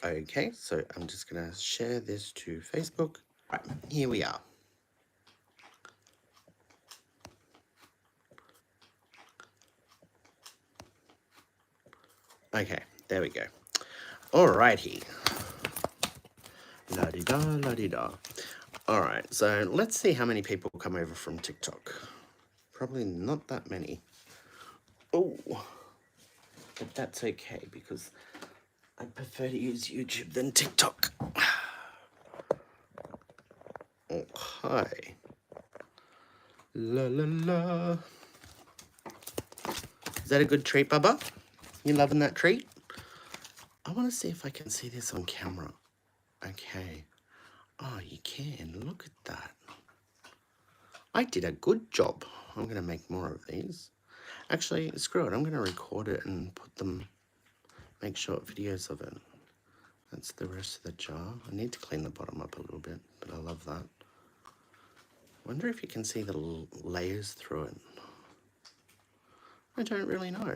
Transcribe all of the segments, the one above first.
Okay, so I'm just going to share this to Facebook. Right, here we are. Okay, there we go. Alrighty. La-di-da, la-di-da. Alright, so let's see how many people come over from TikTok. Probably not that many. Oh, but that's okay because I prefer to use YouTube than TikTok. Okay. La la la. Is that a good treat, Bubba? You loving that treat? I want to see if I can see this on camera. Okay. Oh, you can. Look at that. I did a good job. I'm going to make more of these. Actually, screw it. I'm going to record it and put them, make short videos of it. That's the rest of the jar. I need to clean the bottom up a little bit, but I love that. Wonder if you can see the layers through it. I don't really know.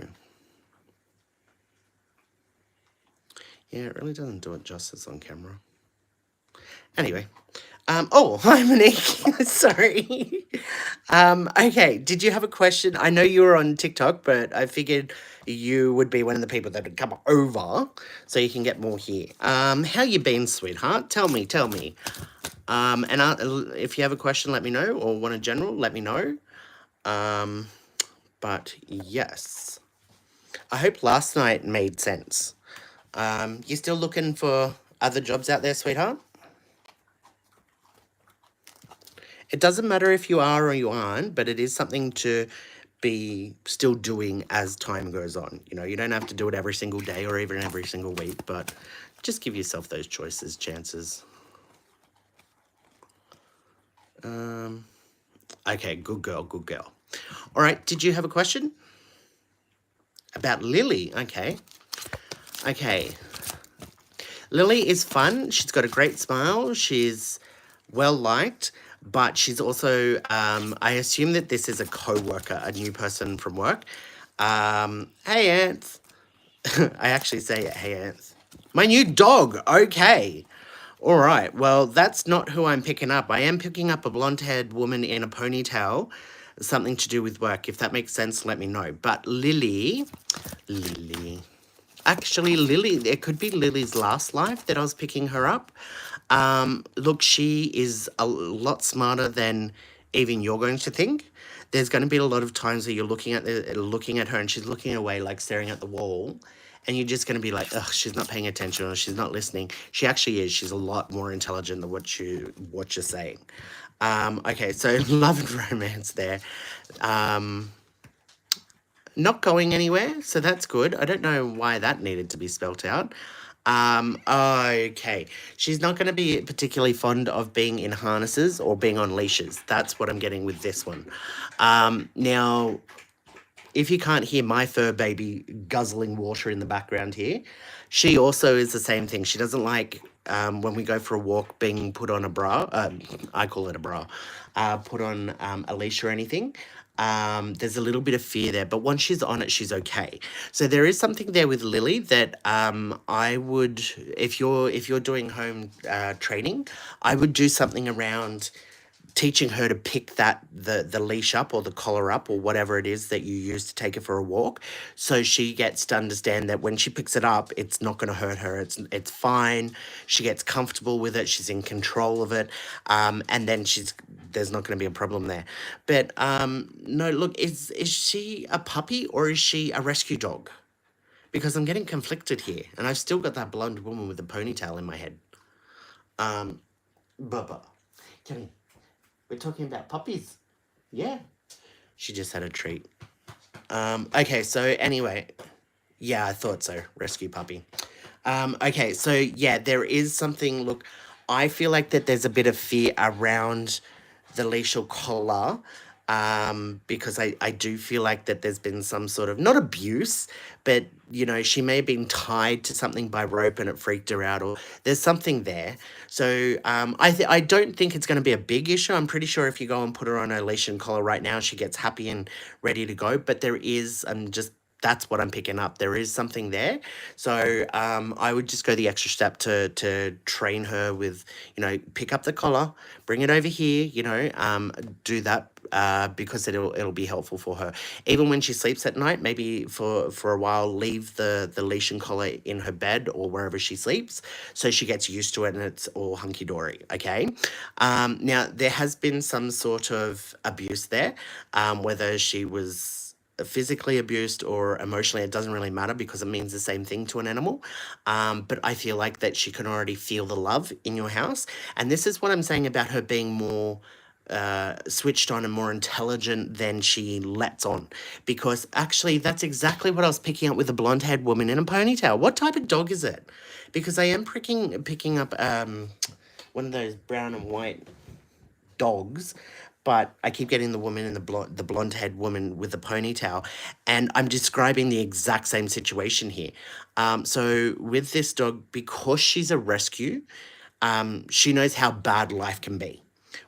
Yeah, it really doesn't do it justice on camera. Anyway, oh, hi Monique. Sorry. Okay, did you have a question? I know you were on TikTok, but I figured you would be one of the people that would come over so you can get more here. How you been, sweetheart? Tell me. And if you have a question, let me know, or want a general, let me know. But yes, I hope last night made sense. You still looking for other jobs out there, sweetheart? It doesn't matter if you are or you aren't, but it is something to be still doing as time goes on. You know, you don't have to do it every single day or even every single week, but just give yourself those choices, chances. Okay, good girl, good girl. All right, did you have a question? About Lily, okay. Okay. Lily is fun. She's got a great smile. She's well liked, but she's also, I assume that this is a co-worker, a new person from work. Hey, Ants. I actually say, hey, Ants. My new dog. Okay. All right. Well, that's not who I'm picking up. I am picking up a blonde-haired woman in a ponytail. Something to do with work. If that makes sense, let me know. But Lily. Actually, Lily, it could be Lily's last life that I was picking her up. Look, she is a lot smarter than even you're going to think. There's going to be a lot of times that you're looking at her and she's looking away, like staring at the wall, and you're just going to be like, ugh, she's not paying attention or she's not listening. She actually is. She's a lot more intelligent than what you're saying. Okay, so love and romance there. Not going anywhere, so that's good. I don't know why that needed to be spelt out. Okay. She's not going to be particularly fond of being in harnesses or being on leashes. That's what I'm getting with this one. Now, if you can't hear my fur baby guzzling water in the background here, she also is the same thing. She doesn't like when we go for a walk being put on a bra. I call it a bra. Put on a leash or anything. There's a little bit of fear there, but once she's on it, she's okay. So there is something there with Lily that I would, if you're doing home training, I would do something around teaching her to pick the leash up or the collar up or whatever it is that you use to take her for a walk, so she gets to understand that when she picks it up, it's not going to hurt her. It's fine. She gets comfortable with it. She's in control of it, and then there's not going to be a problem there. But no, look, is she a puppy or is she a rescue dog? Because I'm getting conflicted here, and I've still got that blonde woman with a ponytail in my head. Bubba, come here. We're talking about puppies. Yeah. She just had a treat. Okay, so anyway. Yeah, I thought so. Rescue puppy. Okay, so yeah, there is something, look, I feel like that there's a bit of fear around the leash or collar, because I do feel like that there's been some sort of, not abuse, but, you know, she may have been tied to something by rope and it freaked her out, or there's something there. So I don't think it's going to be a big issue. I'm pretty sure if you go and put her on a leash and collar right now, she gets happy and ready to go. But there is, I'm just That's what I'm picking up. There is something there. So I would just go the extra step to train her with, pick up the collar, bring it over here, do that because it'll be helpful for her. Even when she sleeps at night, maybe for a while, leave the leash and collar in her bed or wherever she sleeps, so she gets used to it and it's all hunky dory. Okay. Now there has been some sort of abuse there, whether she was physically abused or emotionally, it doesn't really matter because it means the same thing to an animal. But I feel like that she can already feel the love in your house. And this is what I'm saying about her being more switched on and more intelligent than she lets on. Because actually, that's exactly what I was picking up with a blonde haired woman in a ponytail. What type of dog is it? Because I am picking up one of those brown and white dogs, but I keep getting the woman in the blonde haired woman with the ponytail, and I'm describing the exact same situation here. So with this dog, because she's a rescue, she knows how bad life can be,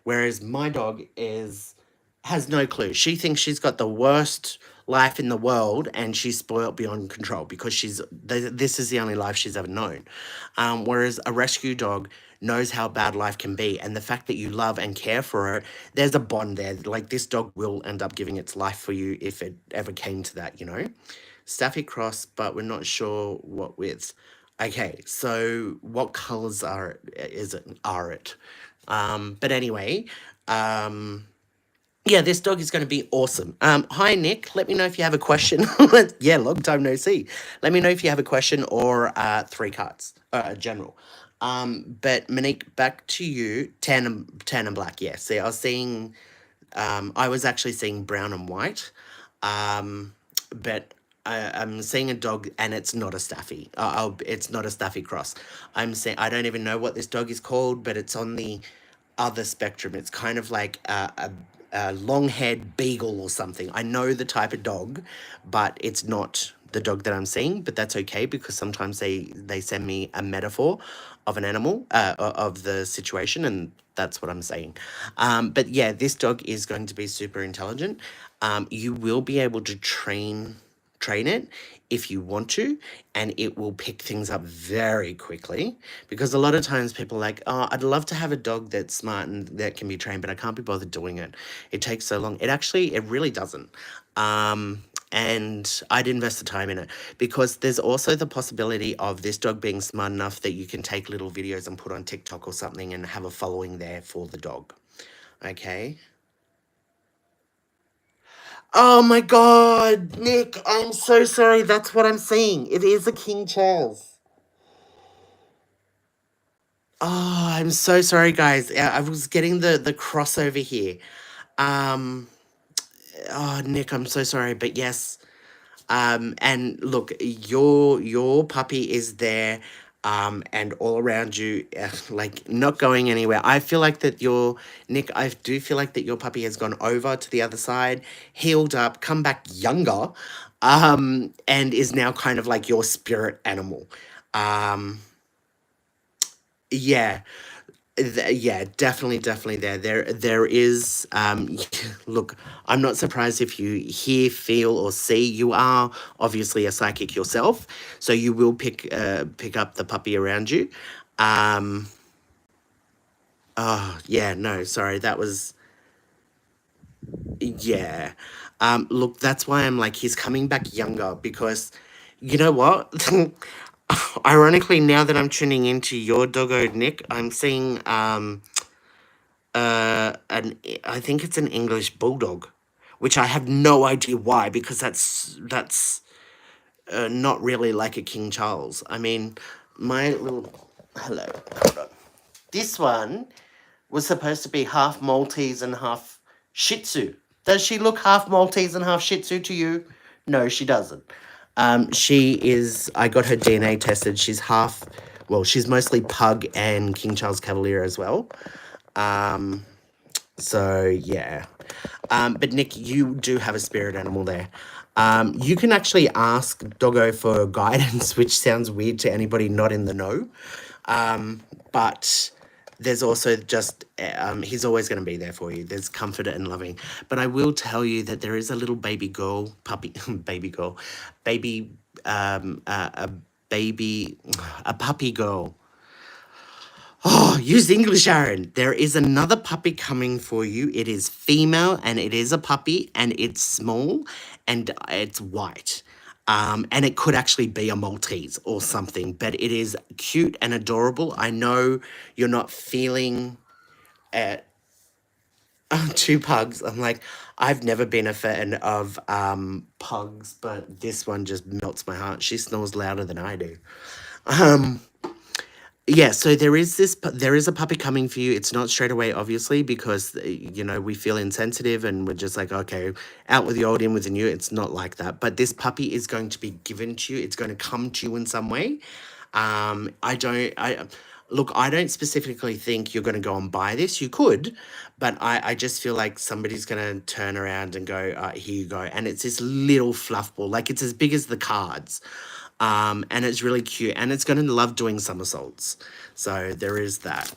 whereas my dog has no clue. She thinks she's got the worst life in the world and she's spoiled beyond control because this is the only life she's ever known. Whereas a rescue dog knows how bad life can be, and the fact that you love and care for her, there's a bond there. Like, this dog will end up giving its life for you if it ever came to that. Staffy cross, but we're not sure what with. Okay, so what colors are it? But anyway, yeah, this dog is going to be awesome. Hi, Nick. Let me know if you have a question. Yeah, long time no see. Let me know if you have a question or 3 cards, general. But Monique, back to you. Tan and black. Yeah. See, I was actually seeing brown and white. But I'm seeing a dog, and it's not a Staffy. It's not a Staffy cross. I'm saying I don't even know what this dog is called, but it's on the other spectrum. It's kind of like a long-haired beagle or something. I know the type of dog, but it's not the dog that I'm seeing. But that's okay because sometimes they send me a metaphor of an animal, of the situation, and that's what I'm saying. But yeah, this dog is going to be super intelligent. You will be able to train it if you want to, and it will pick things up very quickly, because a lot of times people are like, oh, I'd love to have a dog that's smart and that can be trained, but I can't be bothered doing it. It takes so long. It really doesn't. And I'd invest the time in it, because there's also the possibility of this dog being smart enough that you can take little videos and put on TikTok or something and have a following there for the dog. Okay. Oh my God, Nick, I'm so sorry. That's what I'm seeing. It is a King Charles. Oh, I'm so sorry, guys. I was getting the crossover here. Um, oh, Nick, I'm so sorry, but yes. And look, your puppy is there, and all around you, like, not going anywhere. I feel like that Nick, I do feel like that your puppy has gone over to the other side, healed up, come back younger, and is now kind of like your spirit animal. Um, yeah. Yeah, definitely there. There is look, I'm not surprised if you hear, feel, or see. You are obviously a psychic yourself, so you will pick up the puppy around you. Um oh yeah, no, sorry, that was yeah. Look, that's why I'm like, he's coming back younger, because you know what? Ironically, now that I'm tuning into your doggo, Nick, I'm seeing I think it's an English bulldog, which I have no idea why, because that's not really like a King Charles. I mean, my little hello, hold on. This one was supposed to be half Maltese and half Shih Tzu. Does she look half Maltese and half Shih Tzu to you? No, she doesn't. She is. I got her DNA tested. She's half. Well, she's mostly Pug and King Charles Cavalier as well. Um, So yeah, but Nick, you do have a spirit animal there. You can actually ask Doggo for guidance, which sounds weird to anybody not in the know. But there's also just he's always going to be there for you. There's comfort and loving. But I will tell you that there is a little baby girl, puppy, baby girl, baby, a baby, a puppy girl. Oh, use English, Aaron. There is another puppy coming for you. It is female and it is a puppy and it's small and it's white. And it could actually be a Maltese or something, but it is cute and adorable. I know you're not feeling two pugs. I'm like, I've never been a fan of pugs, but this one just melts my heart. She snores louder than I do. Um, Yeah, so there is a puppy coming for you. It's not straight away, obviously, because we feel insensitive and we're just like, okay, out with the old, in with the new. It's not like that. But this puppy is going to be given to you. It's going to come to you in some way. I don't specifically think you're going to go and buy this. You could, but I just feel like somebody's going to turn around and go, here you go. And it's this little fluff ball, like it's as big as the cards. And it's really cute and it's going to love doing somersaults. So there is that.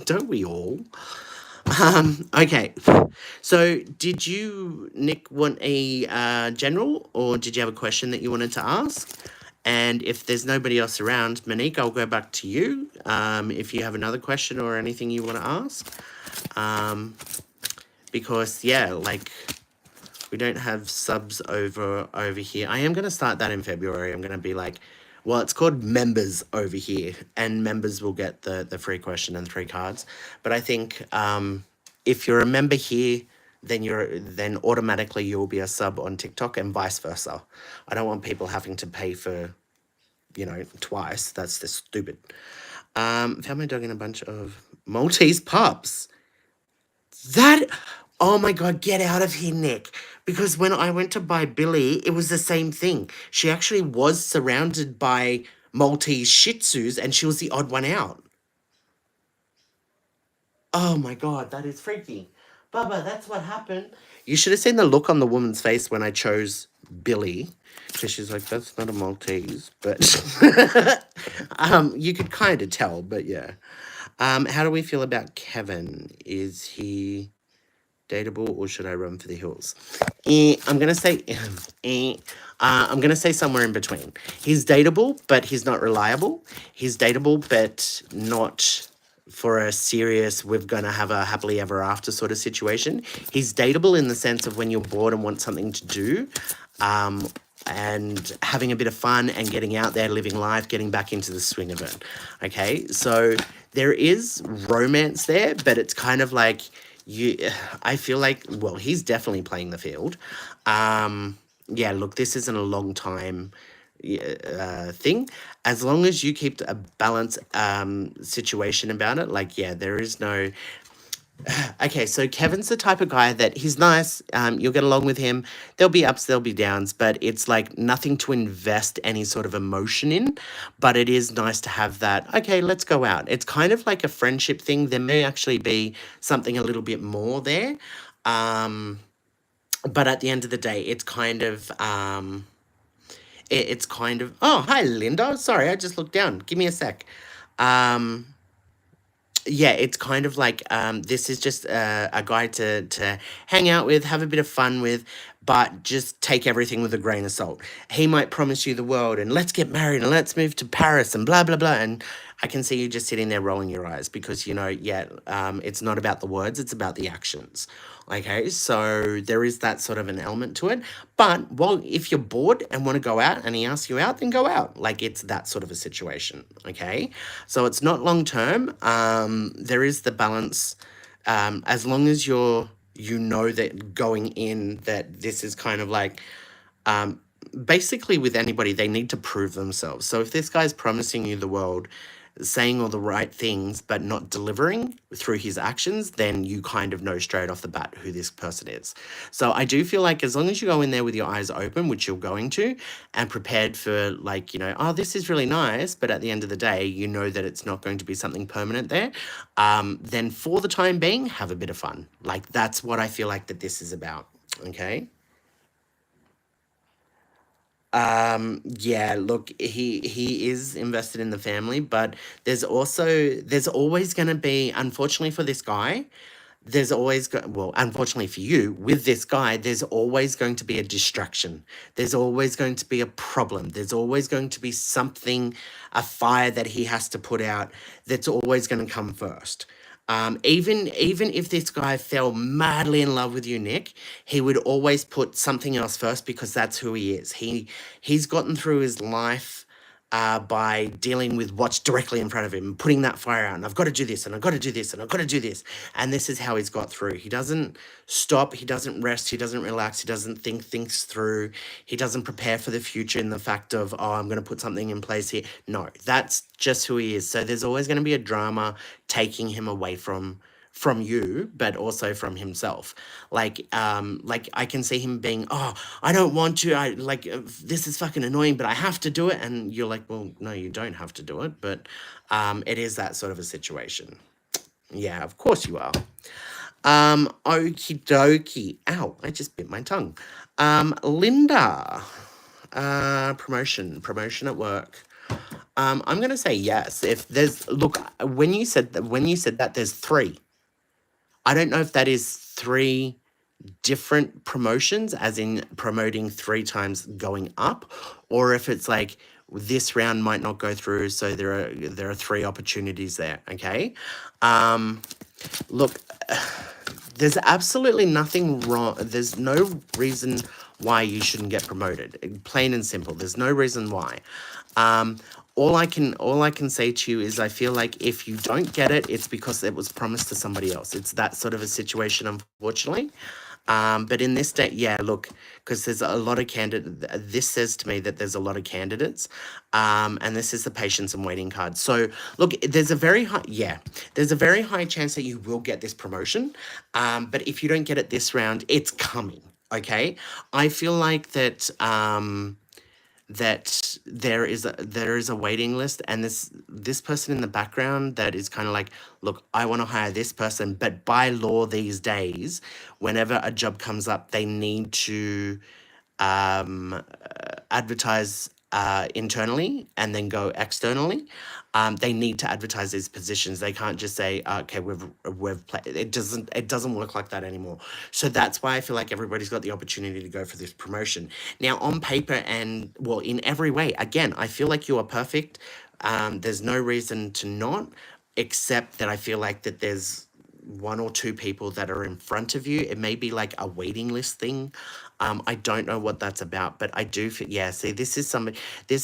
Don't we all? Okay. So did you, Nick, want a general or did you have a question that you wanted to ask? And if there's nobody else around, Monique, I'll go back to you if you have another question or anything you want to ask. Because, yeah, like, we don't have subs over here. I am going to start that in February. I'm going to be like, well, it's called members over here, and members will get the free question and 3 cards. But I think if you're a member here, then automatically you'll be a sub on TikTok and vice versa. I don't want people having to pay for, twice. That's just stupid. Found my dog in a bunch of Maltese pups. That, oh my God, get out of here, Nick. Because when I went to buy Billy, it was the same thing. She actually was surrounded by Maltese Shih Tzus and she was the odd one out. Oh my God, that is freaky. Bubba, that's what happened. You should have seen the look on the woman's face when I chose Billy. Because she's like, that's not a Maltese. But you could kind of tell, but yeah. How do we feel about Kevin? Is he dateable or should I run for the hills? I'm gonna say I'm gonna say somewhere in between. He's dateable, but he's not reliable. He's dateable, but not for a serious we're gonna have a happily ever after sort of situation. He's dateable in the sense of when you're bored and want something to do. And having a bit of fun and getting out there, living life, getting back into the swing of it. Okay, so there is romance there, but it's kind of like I feel like, well, he's definitely playing the field. Yeah, look, this isn't a long time thing. As long as you keep a balanced situation about it, like, yeah, there is no okay, so Kevin's the type of guy that he's nice. You'll get along with him. There'll be ups, there'll be downs, but it's like nothing to invest any sort of emotion in. But it is nice to have that. Okay, let's go out. It's kind of like a friendship thing. There may actually be something a little bit more there. But at the end of the day, it's kind of it's kind of. Oh, hi, Linda. Sorry, I just looked down. Give me a sec. Um, yeah, it's kind of like this is just a guy to hang out with, have a bit of fun with, but just take everything with a grain of salt. He might promise you the world and let's get married and let's move to Paris and blah blah blah. And I can see you just sitting there rolling your eyes because yeah, it's not about the words, it's about the actions. Okay, so there is that sort of an element to it. But well, if you're bored and want to go out and he asks you out, then go out. Like it's that sort of a situation. Okay, so it's not long term. There is the balance. As long as you know that going in that this is kind of like basically with anybody they need to prove themselves. So if this guy's promising you the world, saying all the right things but not delivering through his actions, then you kind of know straight off the bat who this person is. So I do feel like as long as you go in there with your eyes open, which you're going to, and prepared for like, oh, this is really nice, but at the end of the day, you know that it's not going to be something permanent there, then for the time being, have a bit of fun. Like that's what I feel like that this is about. Okay. Yeah, look, he is invested in the family, but there's always going to be, unfortunately for this guy, well, unfortunately for you, with this guy, there's always going to be a distraction. There's always going to be a problem. There's always going to be something, a fire that he has to put out that's always going to come first. Even if this guy fell madly in love with you, Nick, he would always put something else first because that's who he is. He's gotten through his life by dealing with what's directly in front of him, putting that fire out. And I've got to do this, and I've got to do this, and I've got to do this. And this is how he's got through. He doesn't stop. He doesn't rest. He doesn't relax. He doesn't think things through. He doesn't prepare for the future in the fact of, oh, I'm going to put something in place here. No, that's just who he is. So there's always going to be a drama taking him away from you, but also from himself. Like I can see him being, oh, I don't want to, this is fucking annoying, but I have to do it. And you're like, well, no, you don't have to do it. But it is that sort of a situation. Yeah, of course you are. Okie dokie. Ow, I just bit my tongue. Linda, promotion at work. I'm gonna say yes. If there's, look, when you said that, there's three. I don't know if that is three different promotions, as in promoting 3 times going up, or if it's like this round might not go through, so there are 3 opportunities there. Okay. Look, there's absolutely nothing wrong. There's no reason why you shouldn't get promoted. Plain and simple. There's no reason why. All I can say to you is I feel like if you don't get it, it's because it was promised to somebody else. It's that sort of a situation, unfortunately. But in this day, yeah, look, because there's a lot of this says to me that there's a lot of candidates, and this is the patience and waiting card. So look, there's a very high chance that you will get this promotion. But if you don't get it this round, it's coming. Okay. I feel like that, that there is a waiting list, and this person in the background that is kind of like, look, I want to hire this person, but by law these days, whenever a job comes up, they need to advertise internally and then go externally. They need to advertise these positions. They can't just say, okay, it doesn't work like that anymore. So that's why I feel like everybody's got the opportunity to go for this promotion. Now, on paper and, well, in every way, again, I feel like you are perfect. There's no reason to not, except that I feel like that there's 1 or 2 people that are in front of you. It may be like a waiting list thing. I don't know what that's about, but I do feel, yeah, see, this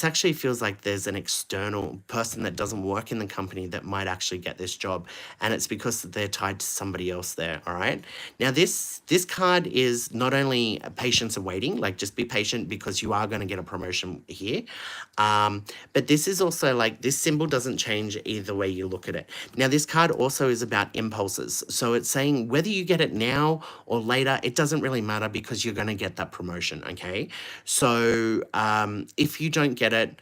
actually feels like there's an external person that doesn't work in the company that might actually get this job, and it's because they're tied to somebody else there, all right? Now, this card is not only patience and waiting, like just be patient because you are going to get a promotion here, but this is also like, this symbol doesn't change either way you look at it. Now, this card also is about impulses, so it's saying whether you get it now or later, it doesn't really matter because you're going to get that promotion, okay? So if you don't get it,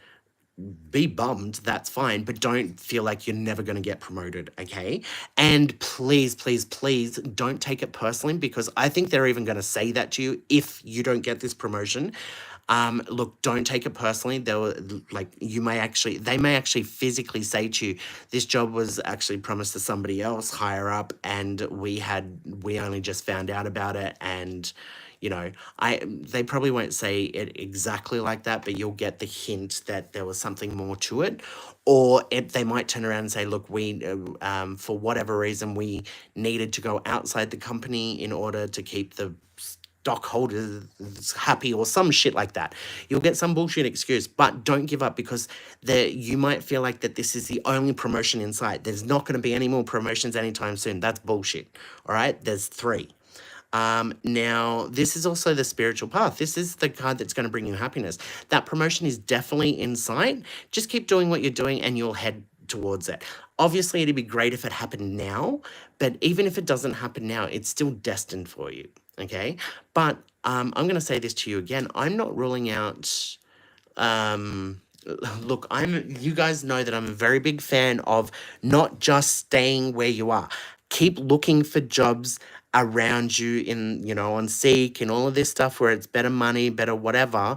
be bummed, that's fine, but don't feel like you're never going to get promoted, okay? And please, please, please don't take it personally, because I think they're even going to say that to you if you don't get this promotion. Look, don't take it personally. They may actually physically say to you, this job was actually promised to somebody else higher up, and we only just found out about it, and they probably won't say it exactly like that, but you'll get the hint that there was something more to it. Or they might turn around and say, look, we, for whatever reason, we needed to go outside the company in order to keep the stockholders happy, or some shit like that. You'll get some bullshit excuse, but don't give up, because you might feel like that this is the only promotion in sight. There's not going to be any more promotions anytime soon. That's bullshit. All right, there's 3. Now, this is also the spiritual path. This is the card that's going to bring you happiness. That promotion is definitely in sight. Just keep doing what you're doing and you'll head towards it. Obviously, it'd be great if it happened now, but even if it doesn't happen now, it's still destined for you, okay? But I'm going to say this to you again. I'm not ruling out... look, you guys know that I'm a very big fan of not just staying where you are. Keep looking for jobs around you in, on Seek and all of this stuff where it's better money, better whatever,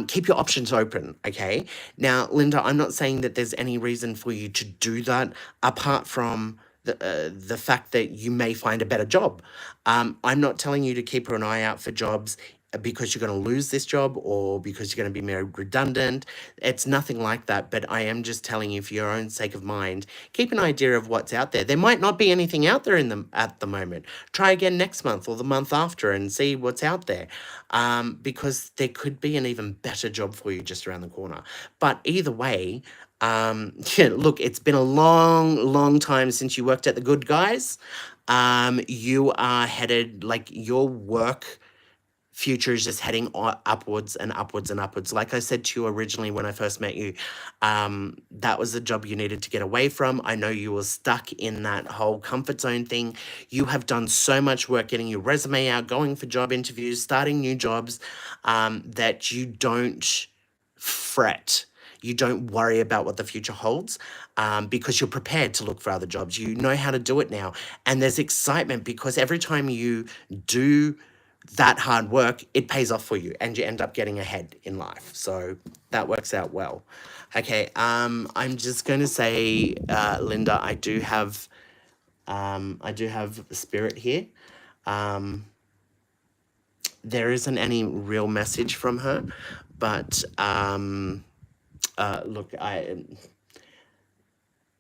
keep your options open, okay? Now, Linda, I'm not saying that there's any reason for you to do that apart from the fact that you may find a better job. I'm not telling you to keep an eye out for jobs because you're going to lose this job or because you're going to be made redundant. It's nothing like that, but I am just telling you for your own sake of mind, keep an idea of what's out there. There might not be anything out there at the moment. Try again next month or the month after and see what's out there, because there could be an even better job for you just around the corner. But either way, yeah, look, it's been a long, long time since you worked at the Good Guys. You are headed, like, your work future is just heading upwards and upwards and upwards. Like I said to you originally when I first met you, that was the job you needed to get away from. I know you were stuck in that whole comfort zone thing. You have done so much work getting your resume out, going for job interviews, starting new jobs, that you don't fret. You don't worry about what the future holds, because you're prepared to look for other jobs. You know how to do it now. And there's excitement because every time you do that hard work, it pays off for you and you end up getting ahead in life. So that works out well. Okay, I'm just going to say, Linda, I do have spirit here. There isn't any real message from her, but look,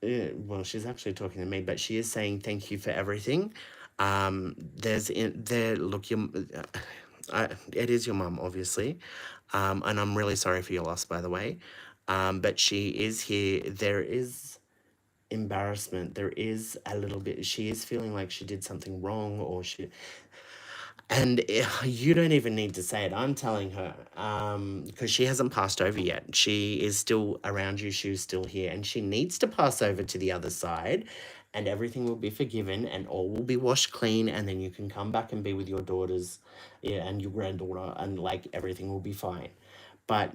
well, she's actually talking to me, but she is saying thank you for everything. Look, it is your mum, obviously, and I'm really sorry for your loss, by the way. But she is here. There is embarrassment. There is a little bit. She is feeling like she did something wrong, or and you don't even need to say it. I'm telling her, because she hasn't passed over yet. She is still around you. She's still here, and she needs to pass over to the other side, and everything will be forgiven, and all will be washed clean, and then you can come back and be with your daughters, yeah, and your granddaughter, and like everything will be fine. But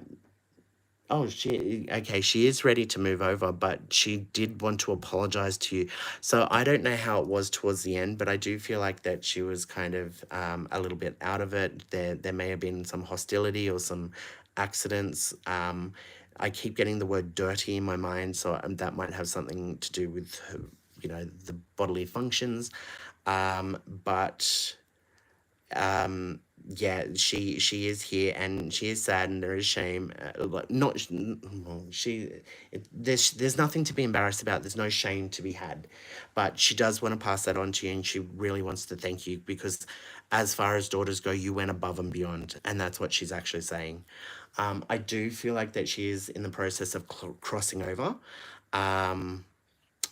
oh, she is ready to move over, but she did want to apologize to you. So I don't know how it was towards the end, but I do feel like that she was kind of a little bit out of it. There may have been some hostility or some accidents. I keep getting the word dirty in my mind, so that might have something to do with her, the bodily functions. But yeah, she is here and she is sad and there is shame. Like not, well, there's nothing to be embarrassed about. There's no shame to be had, but she does want to pass that on to you, and she really wants to thank you because, as far as daughters go, you went above and beyond, and that's what she's actually saying. I do feel like that she is in the process of crossing over. Um,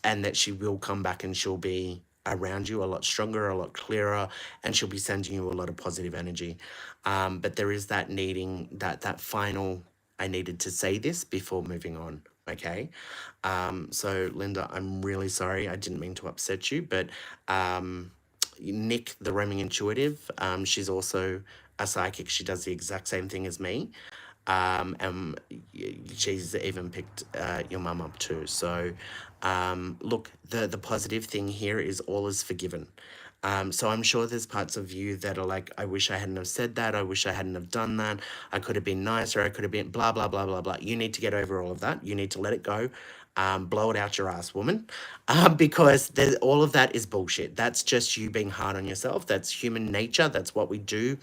and that she will come back and she'll be around you a lot stronger, a lot clearer, and she'll be sending you a lot of positive energy. But there is that needing that final, I needed to say this before moving on. Okay. So Linda, I'm really sorry. I didn't mean to upset you, but Nick, the roaming intuitive, she's also a psychic. She does the exact same thing as me. And she's even picked your mum up too. So, look, the positive thing here is all is forgiven. So I'm sure there's parts of you that are like, I wish I hadn't have said that. I wish I hadn't have done that. I could have been nicer. I could have been blah, blah, blah, blah, blah. You need to get over all of that. You need to let it go. Blow it out your ass, woman, because all of that is bullshit. That's just you being hard on yourself. That's human nature. That's what we do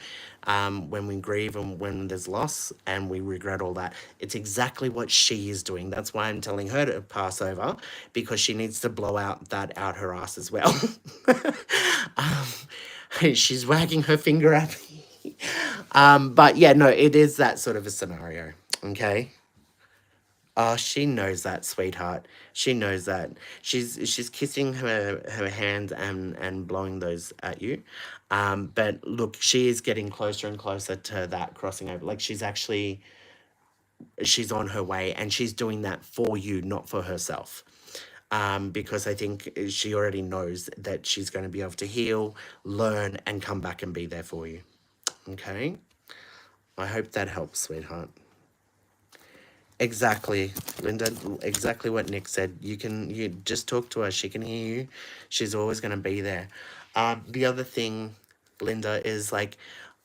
when we grieve and when there's loss and we regret all that. It's exactly what she is doing. That's why I'm telling her to pass over, because she needs to blow that out her ass as well. She's wagging her finger at me. But yeah, no, it is that sort of a scenario. Okay. Oh, she knows that, sweetheart. She knows that. She's kissing her hand and blowing those at you. But look, she is getting closer and closer to that crossing over. Like she's on her way, and she's doing that for you, not for herself. Because I think she already knows that she's going to be able to heal, learn, and come back and be there for you. Okay? I hope that helps, sweetheart. Exactly, Linda. Exactly what Nick said. You just talk to her. She can hear you. She's always going to be there. The other thing, Linda, is like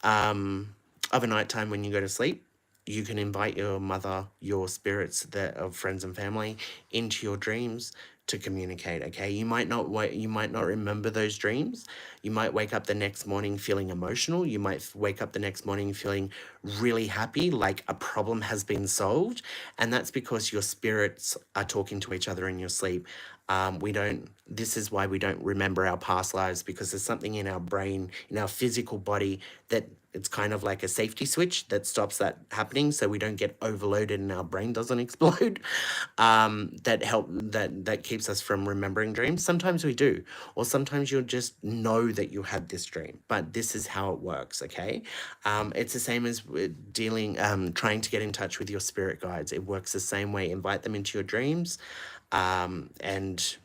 of a nighttime when you go to sleep, you can invite your mother, your spirits that of friends and family into your dreams to communicate. Okay, you might not remember those dreams. You might wake up the next morning feeling emotional. You might wake up the next morning feeling really happy, like a problem has been solved, and that's because your spirits are talking to each other in your sleep. We don't, this is why we don't remember our past lives, because there's something in our brain, in our physical body, that it's kind of like a safety switch that stops that happening, so we don't get overloaded and our brain doesn't explode. That keeps us from remembering dreams. Sometimes we do, or sometimes you'll just know that you had this dream, but this is how it works. Okay, it's the same as with dealing, trying to get in touch with your spirit guides. It works the same way. Invite them into your dreams, and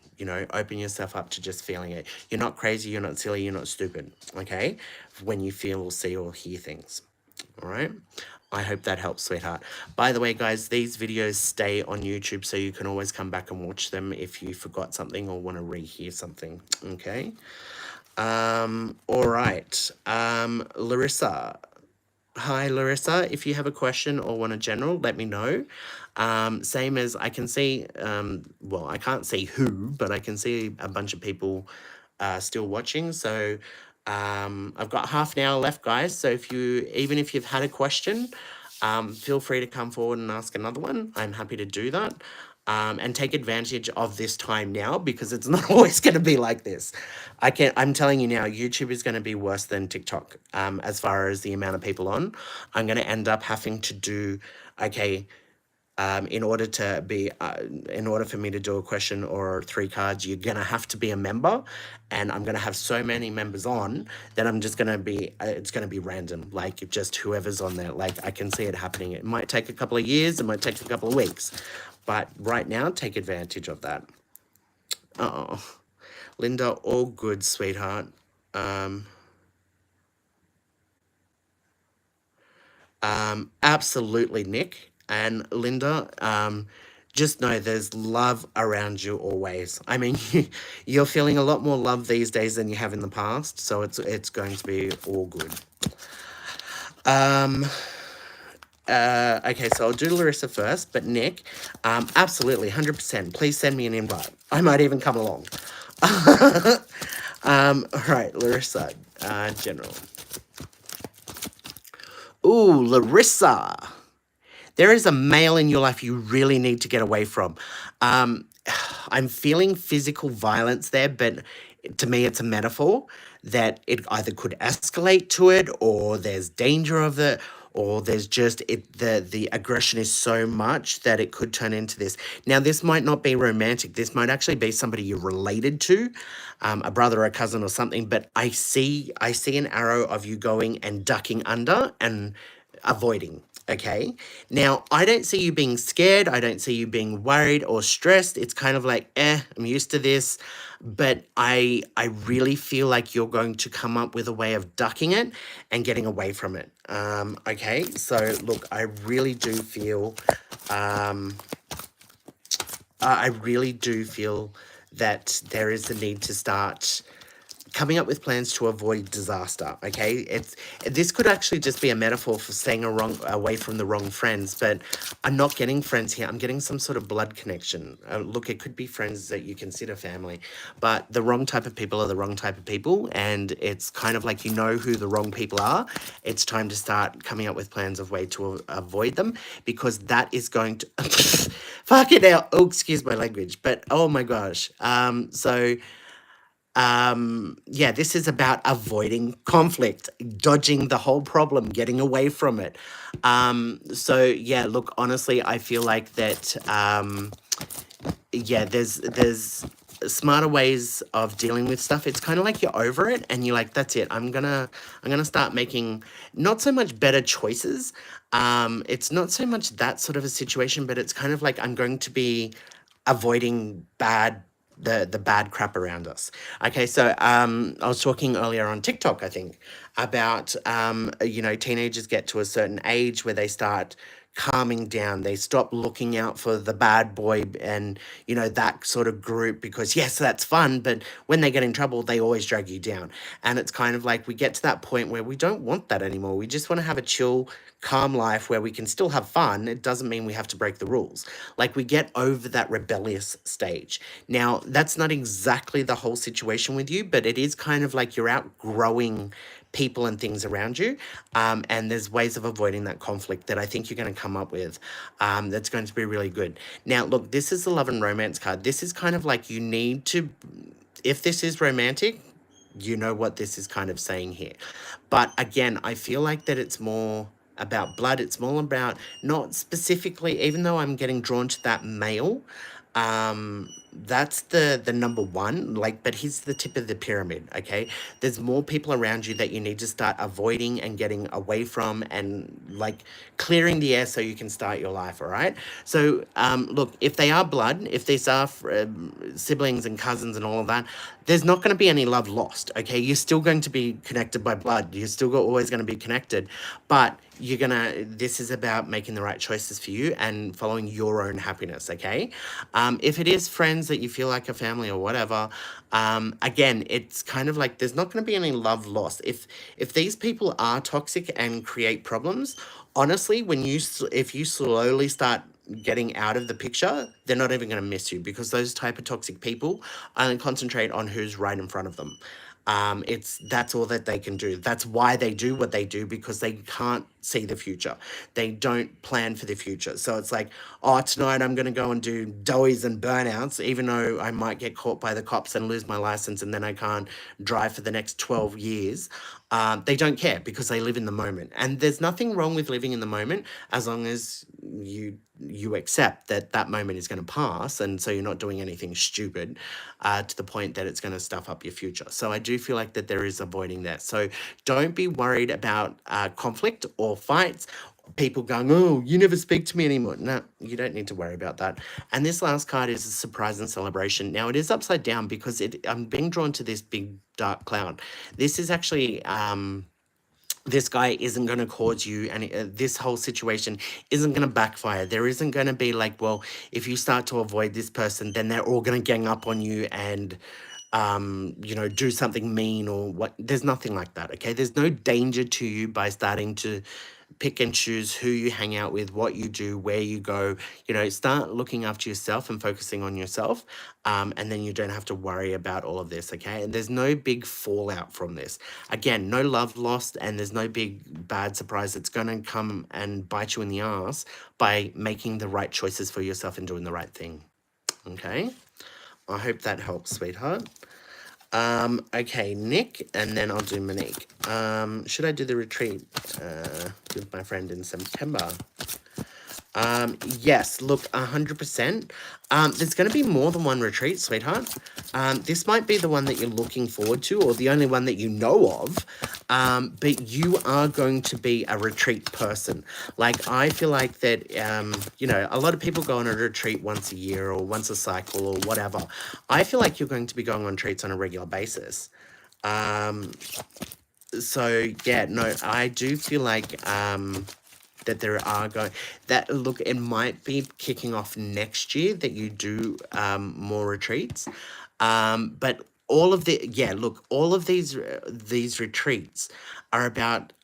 open yourself up to just feeling it. You're not crazy, you're not silly, you're not stupid. Okay, when you feel, see, or hear things. All right, I hope that helps, sweetheart. By the way, guys, these videos stay on YouTube, so you can always come back and watch them if you forgot something or want to rehear something. Okay. All right. Larissa. Hi, Larissa. If you have a question or want a general, let me know. Same as I can see, well, I can't see who, but I can see a bunch of people still watching. So I've got half an hour left, guys. So even if you've had a question, feel free to come forward and ask another one. I'm happy to do that. And take advantage of this time now, because it's not always going to be like this. I'm telling you now, YouTube is going to be worse than TikTok as far as the amount of people on. I'm going to end up having to do, okay, in order for me to do a question or 3 cards, you're gonna have to be a member, and I'm gonna have so many members on that I'm just gonna be, it's gonna be random, like just whoever's on there. Like, I can see it happening. It might take a couple of years, it might take a couple of weeks, but right now, take advantage of that. Oh, Linda, all good, sweetheart. Absolutely, Nick and Linda. Just know there's love around you always. I mean, you're feeling a lot more love these days than you have in the past, so it's going to be all good. Okay, so I'll do Larissa first, but Nick, absolutely, 100%. Please send me an invite. I might even come along. All right, Larissa, general. Ooh, Larissa. There is a male in your life you really need to get away from. I'm feeling physical violence there, but to me, it's a metaphor that it either could escalate to it, or there's danger of it, or there's just the aggression is so much that it could turn into this. Now, this might not be romantic. This might actually be somebody you're related to, a brother or a cousin or something. But I see an arrow of you going and ducking under and avoiding. Okay. Now, I don't see you being scared. I don't see you being worried or stressed. It's kind of like, I'm used to this. But I really feel like you're going to come up with a way of ducking it and getting away from it. Okay. So, look, I really do feel, that there is a need to start coming up with plans to avoid disaster. Okay, this could actually just be a metaphor for staying away from the wrong friends, but I'm not getting friends here. I'm getting some sort of blood connection. Look, it could be friends that you consider family, but the wrong type of people are the wrong type of people, and it's kind of like, who the wrong people are. It's time to start coming up with plans of way to avoid them, because that is going to fuck it out. Oh, excuse my language, but oh my gosh. Yeah, this is about avoiding conflict, dodging the whole problem, getting away from it. So yeah, look, honestly, I feel like that, yeah, there's smarter ways of dealing with stuff. It's kind of like you're over it and you're like, that's it. I'm gonna start making not so much better choices. It's not so much that sort of a situation, but it's kind of like I'm going to be avoiding the bad crap around us. Okay, so I was talking earlier on TikTok, I think, about teenagers get to a certain age where they start calming down. They stop looking out for the bad boy and, that sort of group because, yes, that's fun, but when they get in trouble, they always drag you down. And it's kind of like we get to that point where we don't want that anymore. We just want to have a chill, calm life where we can still have fun. It doesn't mean we have to break the rules. Like we get over that rebellious stage. Now, that's not exactly the whole situation with you, but it is kind of like you're outgrowing people and things around you. And there's ways of avoiding that conflict that I think you're going to come up with that's going to be really good. Now, look, this is the love and romance card. This is kind of like you need to, if this is romantic, you know what this is kind of saying here. But again, I feel like that it's more about blood. It's more about not specifically, even though I'm getting drawn to that male, that's the number one, like, but he's the tip of the pyramid. Okay, there's more people around you that you need to start avoiding and getting away from, and like clearing the air so you can start your life. All right, so look, if they are blood, if these are siblings and cousins and all of that, there's not going to be any love lost. Okay, you're still going to be connected by blood, you're still always going to be connected, but this is about making the right choices for you and following your own happiness. Okay, if it is friends that you feel like a family or whatever, again, it's kind of like there's not going to be any love lost. If these people are toxic and create problems, honestly, if you slowly start getting out of the picture, they're not even going to miss you, because those type of toxic people only concentrate on who's right in front of them. That's all that they can do. That's why they do what they do, because they can't see the future. They don't plan for the future. So it's like, oh, tonight I'm going to go and do doughies and burnouts, even though I might get caught by the cops and lose my license and then I can't drive for the next 12 years. They don't care because they live in the moment. And there's nothing wrong with living in the moment as long as you accept that that moment is going to pass, and so you're not doing anything stupid to the point that it's going to stuff up your future. So I do feel like that there is avoiding that. So don't be worried about conflict or fights, people going, oh, you never speak to me anymore. No, you don't need to worry about that. And this last card is a surprise and celebration. Now, it is upside down because I'm being drawn to this big dark cloud. This is actually this guy isn't going to cause you, and this whole situation isn't going to backfire. There isn't going to be like, well, if you start to avoid this person, then they're all going to gang up on you and do something mean or what. There's nothing like that. Okay, there's no danger to you by starting to pick and choose who you hang out with, what you do, where you go. Start looking after yourself and focusing on yourself, and then you don't have to worry about all of this. Okay, and there's no big fallout from this. Again, no love lost, and there's no big bad surprise that's going to come and bite you in the ass by making the right choices for yourself and doing the right thing. Okay, I hope that helps, sweetheart. Okay, Nick, and then I'll do Monique. Should I do the retreat with my friend in September? Yes, look, 100%. There's going to be more than one retreat, sweetheart. This might be the one that you're looking forward to, or the only one that you know of. But you are going to be a retreat person. Like, I feel like that, a lot of people go on a retreat once a year or once a cycle or whatever. I feel like you're going to be going on retreats on a regular basis. So, yeah, no, I do feel like that there are look, it might be kicking off next year that you do more retreats. But all of these retreats are about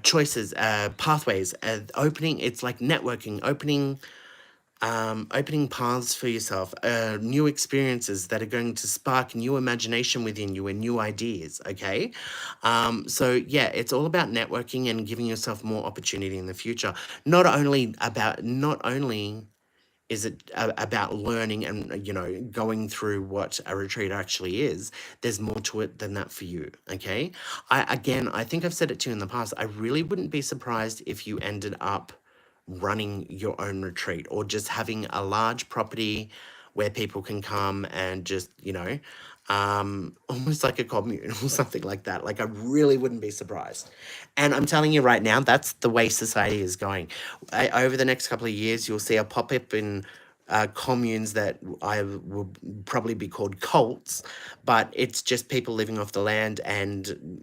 choices, pathways, opening. It's like networking, opening paths for yourself, new experiences that are going to spark new imagination within you and new ideas. Okay, so yeah, it's all about networking and giving yourself more opportunity in the future. Not only is it about learning and going through what a retreat actually is. There's more to it than that for you. Okay, I think I've said it to you in the past. I really wouldn't be surprised if you ended up running your own retreat, or just having a large property where people can come and just almost like a commune or something like that. Like, I really wouldn't be surprised. And I'm telling you right now, that's the way society is going. Over the next couple of years, you'll see a pop-up in communes that I will probably be called cults, but it's just people living off the land and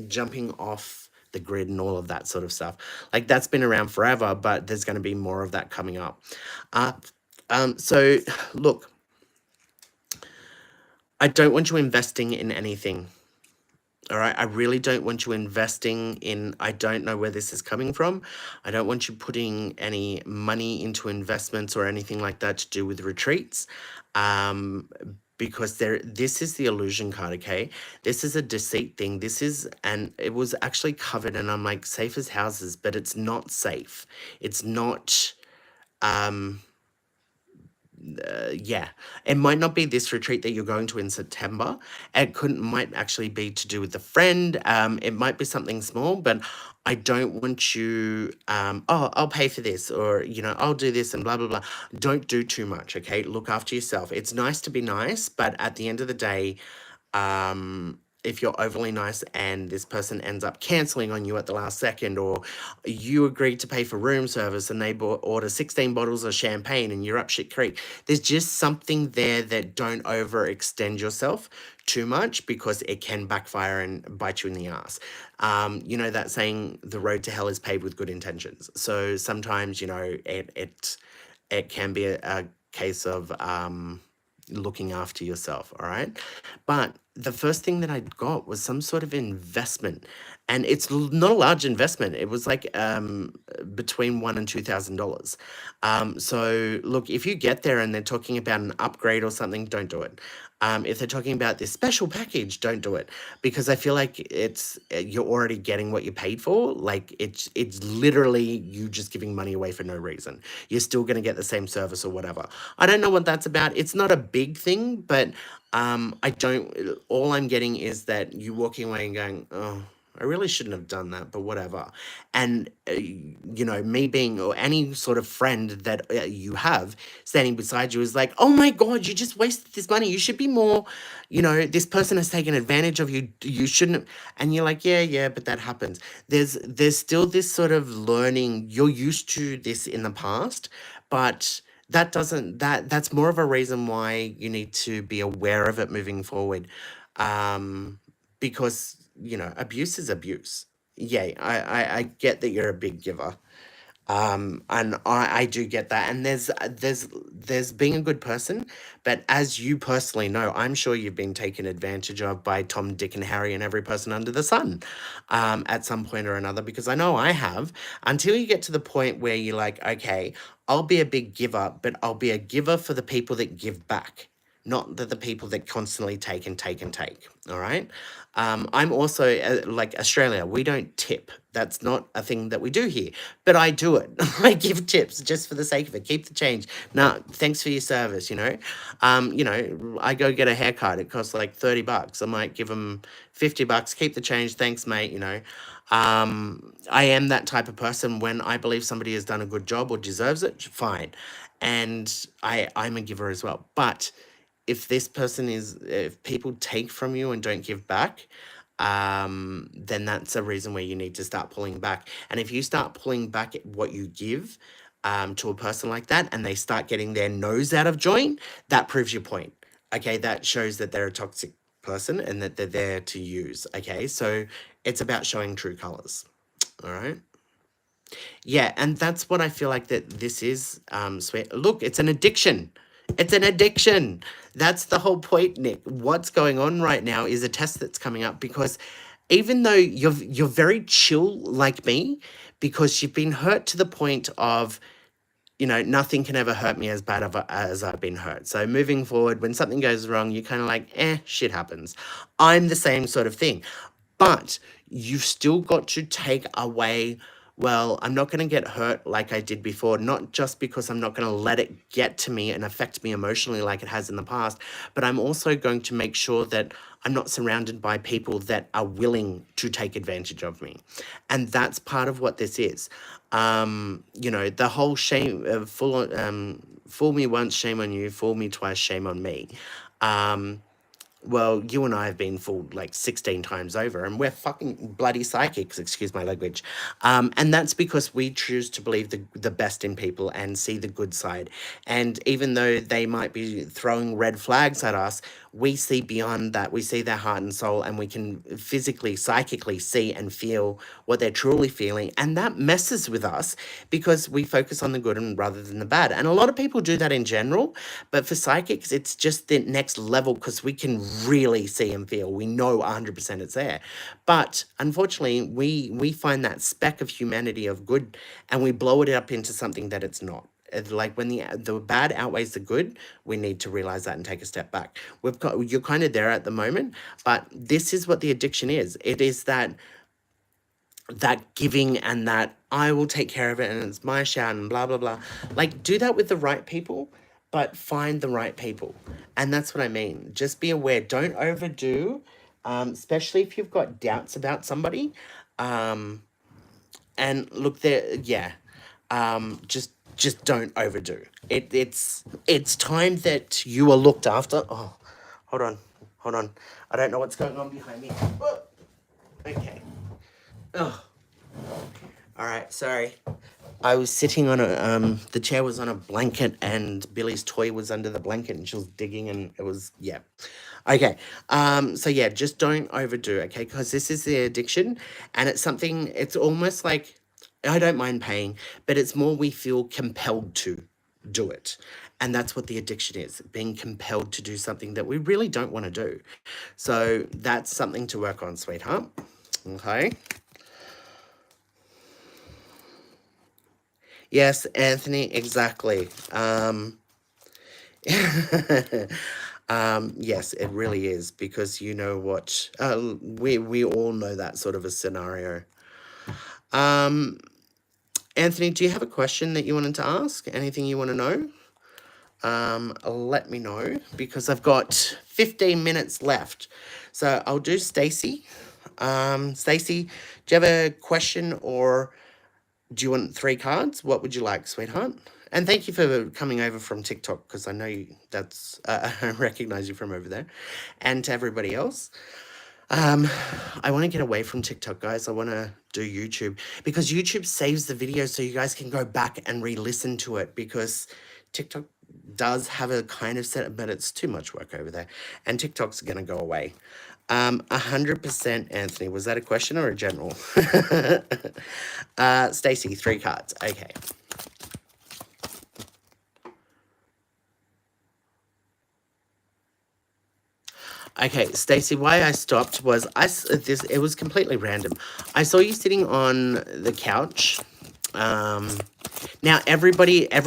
jumping off the grid and all of that sort of stuff. Like that's been around forever, but there's going to be more of that coming up. Uh, so look, I don't want you investing in anything. All right. I really don't want you investing in, I don't know where this is coming from. I don't want you putting any money into investments or anything like that to do with retreats. Because this is the illusion card, okay? This is a deceit thing. And it was actually covered, and I'm like, safe as houses, but it's not safe. It's not, um, yeah, it might not be this retreat that you're going to in September. Might actually be to do with a friend. It might be something small, but I don't want you, oh, I'll pay for this, or, I'll do this and blah, blah, blah. Don't do too much, okay? Look after yourself. It's nice to be nice, but at the end of the day, if you're overly nice and this person ends up canceling on you at the last second, or you agreed to pay for room service and they order 16 bottles of champagne and you're up shit creek, there's just something there that don't overextend yourself too much, because it can backfire and bite you in the ass. You know that saying, the road to hell is paved with good intentions. So sometimes, it can be a case of looking after yourself, all right? But the first thing that I got was some sort of investment, and it's not a large investment. It was like between $1,000 and $2,000. So look, if you get there and they're talking about an upgrade or something, don't do it. If they're talking about this special package, don't do it, because I feel like you're already getting what you paid for. Like it's literally you just giving money away for no reason. You're still going to get the same service or whatever. I don't know what that's about. It's not a big thing, but I don't. All I'm getting is that you walking away and going, oh, I really shouldn't have done that, but whatever. And, me being, or any sort of friend that you have standing beside you is like, oh my God, you just wasted this money. You should be more, this person has taken advantage of you. You shouldn't. And you're like, yeah, but that happens. There's still this sort of learning. You're used to this in the past, but that's more of a reason why you need to be aware of it moving forward. Because abuse is abuse. Yeah, I get that you're a big giver. And I do get that. And there's being a good person, but as you personally know, I'm sure you've been taken advantage of by Tom, Dick, and Harry and every person under the sun, at some point or another, because I know I have, until you get to the point where you're like, okay, I'll be a big giver, but I'll be a giver for the people that give back, not the people that constantly take and take and take. All right. I'm also like Australia, we don't tip. That's not a thing that we do here, but I do it. I give tips just for the sake of it. Keep the change. No, thanks for your service. I go get a haircut. It costs like $30. I might give them $50. Keep the change. Thanks, mate. I am that type of person. When I believe somebody has done a good job or deserves it, fine. And I'm a giver as well. But if people take from you and don't give back, then that's a reason where you need to start pulling back. And if you start pulling back at what you give to a person like that, and they start getting their nose out of joint, that proves your point. Okay, that shows that they're a toxic person and that they're there to use. Okay, so it's about showing true colors. All right. Yeah, and that's what I feel like that this is, sweet. Look, it's an addiction. It's an addiction. That's the whole point, Nick. What's going on right now is a test that's coming up, because even though you're very chill like me, because you've been hurt to the point of, nothing can ever hurt me as bad as I've been hurt. So moving forward, when something goes wrong, you're kind of like, shit happens. I'm the same sort of thing. But you've still got to take away, well, I'm not going to get hurt like I did before, not just because I'm not going to let it get to me and affect me emotionally like it has in the past, but I'm also going to make sure that I'm not surrounded by people that are willing to take advantage of me. And that's part of what this is. The whole shame, fool me once, shame on you, fool me twice, shame on me. well, you and I have been fooled like 16 times over, and we're fucking bloody psychics, excuse my language. And that's because we choose to believe the best in people and see the good side. And even though they might be throwing red flags at us, we see beyond that. We see their heart and soul, and we can physically, psychically see and feel what they're truly feeling. And that messes with us because we focus on the good and rather than the bad. And a lot of people do that in general, but for psychics, it's just the next level because we can really see and feel. We know 100% it's there. But unfortunately, we find that speck of humanity of good and we blow it up into something that it's not. Like when the bad outweighs the good, we need to realize that and take a step back. You're kind of there at the moment, but this is what the addiction is. It is that giving and that I will take care of it and it's my shout and blah blah blah. Like do that with the right people, but find the right people. And that's what I mean. Just be aware. Don't overdo, especially if you've got doubts about somebody. And look there, yeah. Just don't overdo. It's time that you are looked after. Oh, hold on. I don't know what's going on behind me. Oh, okay. Oh, all right. Sorry. I was sitting on the chair was on a blanket and Billy's toy was under the blanket and she was digging and it was, yeah. Okay. So yeah, just don't overdo, okay? Because this is the addiction and it's something, it's almost like, I don't mind paying, but it's more we feel compelled to do it. And that's what the addiction is, being compelled to do something that we really don't want to do. So that's something to work on, sweetheart. Okay. Yes, Anthony, exactly. Yes, it really is because you know what, we all know that sort of a scenario. Um, Anthony, do you have a question that you wanted to ask? Anything you want to know? Let me know because I've got 15 minutes left. So I'll do Stacy. Stacy, do you have a question or do you want 3 cards? What would you like, sweetheart? And thank you for coming over from TikTok because I know that's I recognize you from over there, and to everybody else. I want to get away from TikTok, guys. I want to do YouTube because YouTube saves the video so you guys can go back and re-listen to it because TikTok does have a kind of set, but it's too much work over there, and TikTok's gonna go away. 100%, Anthony. Was that a question or a general? Stacy, 3 cards. Okay. Okay, Stacey, why I stopped was it was completely random. I saw you sitting on the couch. Now every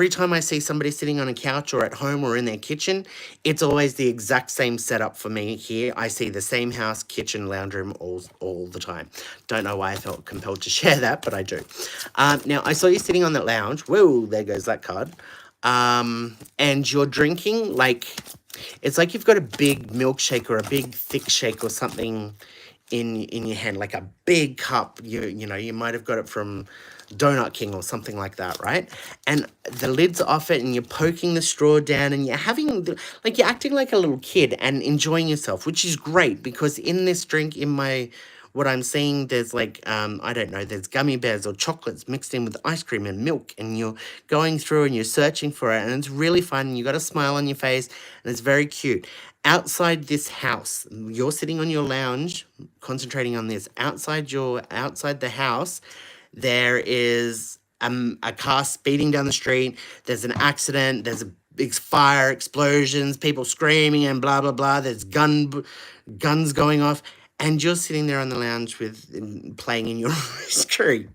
time I see somebody sitting on a couch or at home or in their kitchen, it's always the exact same setup for me here. I see the same house, kitchen, lounge room all the time. Don't know why I felt compelled to share that, but I do. Now I saw you sitting on that lounge. Whoa, there goes that card. And you're drinking like it's like you've got a big milkshake or a big thick shake or something in your hand, like a big cup. You know, you might have got it from Donut King or something like that, right? And the lid's off it and you're poking the straw down and you're having like you're acting like a little kid and enjoying yourself, which is great because in this drink, in my what I'm seeing, there's like, I don't know, there's gummy bears or chocolates mixed in with ice cream and milk, and you're going through and you're searching for it, and it's really fun. And you got a smile on your face, and it's very cute. Outside this house, you're sitting on your lounge, concentrating on this. Outside the house, there is a car speeding down the street. There's an accident. There's a big fire, explosions, people screaming, and blah blah blah. There's guns going off and you're sitting there on the lounge with playing in your ice cream.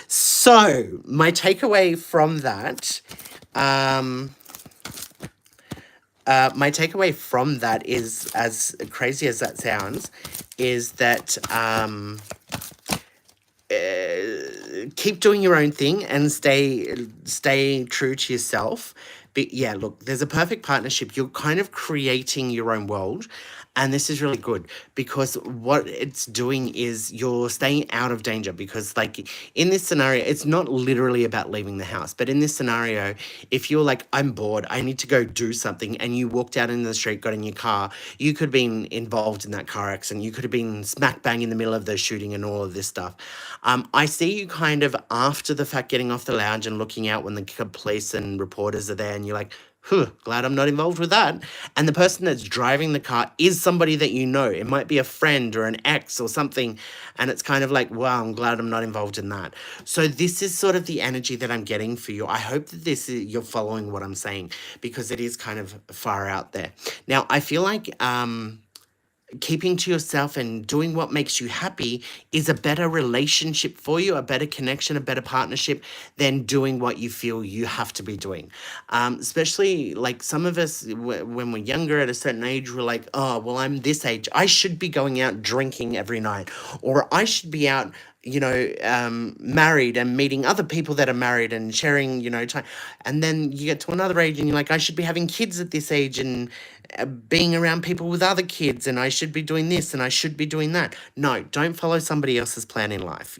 So my takeaway from that, is, as crazy as that sounds, is that keep doing your own thing and stay true to yourself. But yeah, look, there's a perfect partnership. You're kind of creating your own world. And this is really good because what it's doing is you're staying out of danger because, like, in this scenario, it's not literally about leaving the house. But in this scenario, if you're like, I'm bored, I need to go do something, and you walked out in the street, got in your car, you could have been involved in that car accident. You could have been smack bang in the middle of the shooting and all of this stuff. I see you kind of after the fact getting off the lounge and looking out when the police and reporters are there, and you're like, glad I'm not involved with that. And the person that's driving the car is somebody that you know. It might be a friend or an ex or something. And it's kind of like, wow, I'm glad I'm not involved in that. So this is sort of the energy that I'm getting for you. I hope that you're following what I'm saying because it is kind of far out there. Now, I feel like keeping to yourself and doing what makes you happy is a better relationship for you, a better connection, a better partnership than doing what you feel you have to be doing. Especially like some of us, when we're younger at a certain age, we're like, oh, well, I'm this age. I should be going out drinking every night, or I should be out married and meeting other people that are married and sharing, time. And then you get to another age and you're like, I should be having kids at this age and being around people with other kids, and I should be doing this and I should be doing that. No, don't follow somebody else's plan in life,